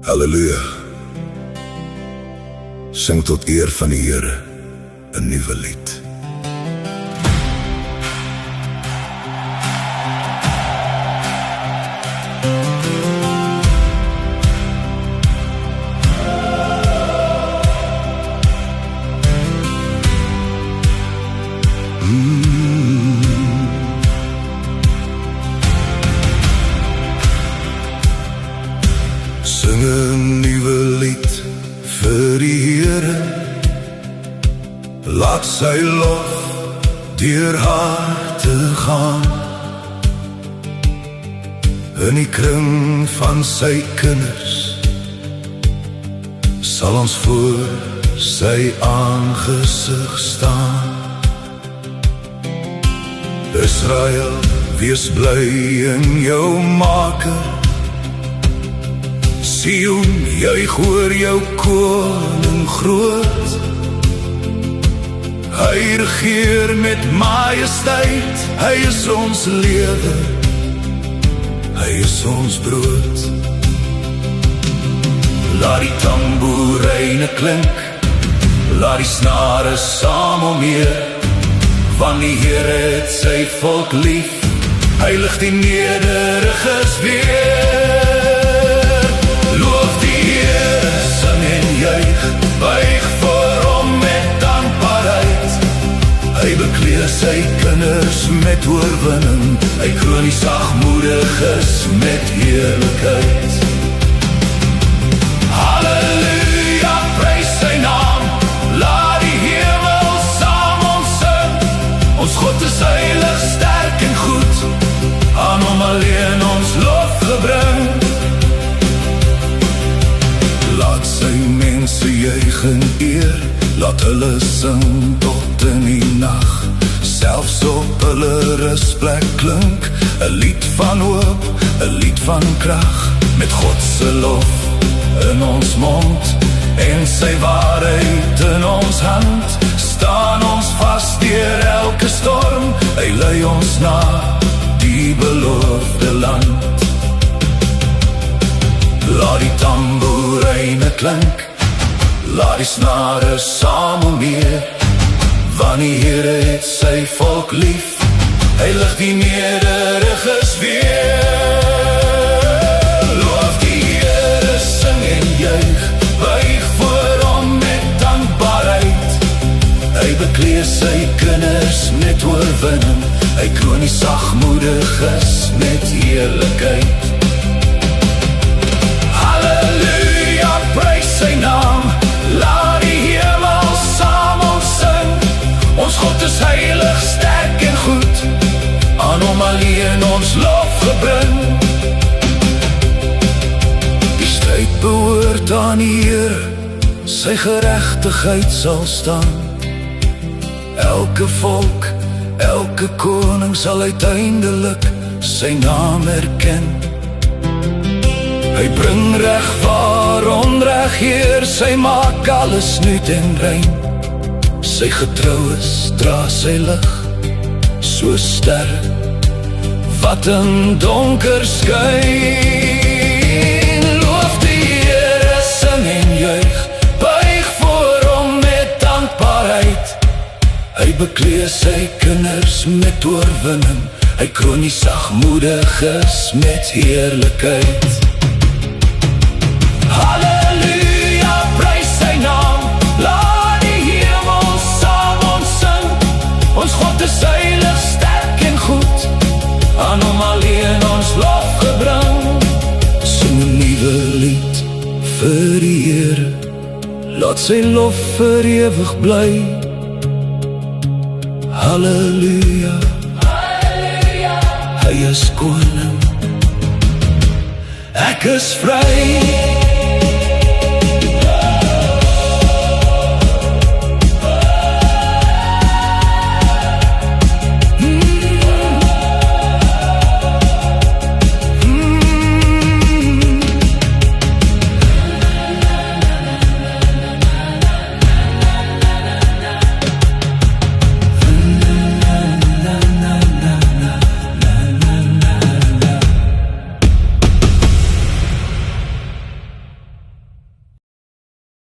Halleluja. Sing tot eer van die Here 'n nuwe lied. Sing 'n nuwe lied vir die Here, laat sy lof deur harte gaan, in die kring van sy kinders sal ons voor sy aangesig staan. Israel, wees bly in jou Maker, Sion, juig oor jou koning groot. Hy regeer met majesteit, hy is ons lewe, hy is ons brood. Laat die tamboerijne klink, laat die snare saam omheer, want die Here het sy volk lief, hy lig die nederiges weer. Loof die Here, sing en juig, buig voor hom met dankbaarheid. Hy bekleed sy kinders met oorwinning, hy kroon die sagmoediges met heerlikheid. Halleluja, prys sy naam, laat die hemel saam ons sing. Ons God is heilig, sterk en goed, aan hom alleen ons lof gebring. Laat sy mense juig en eer, laat hulle sing tot in die nag. Selfs op hulle rusplek klink 'n lied van hoop, 'n lied van krag. Met God se lof in ons mond en sy waarheid in ons hand, staan ons vas deur elke storm, hy lei ons na die beloofde land. Laat die tamboerijne klink, laat die snare saam omheer, want die Here het sy volk lief, hy lig die nederiges weer. Loof die Here, sing en juig, buig voor hom met dankbaarheid. Hy bekleed sy kinders met oorwinning, hy kroon die sagmoediges met heerlikheid. Halleluja, prys sy naam, laat die hemel saam ons sing. Ons God is heilig, sterk en goed, aan hom alleen ons lof gebring. Die stryd behoort aan die Here, sy geregtigheid sal staan. Elke volk, elke koning sal uiteindelik sy naam erken. Hy bring reg waar onreg heers, hy maak alles nuut en rein. Sy getrou is, dra sy lig, so ster wat in donker skyn. Loof die Here, sing en juig, buig voor hom met dankbaarheid. Hy bekleed sy kinders met oorwinning, hy kroon die sagmoediges met heerlikheid. Halleluja, prys sy naam, laat die hemel saam ons sing. Ons God is heilig, sterk en goed, aan hom alleen ons lof gebring. Sing 'n nuwe lied vir die Here, laat sy lof vir ewig bly. Halleluja, halleluja, hy is koning, ek is vry.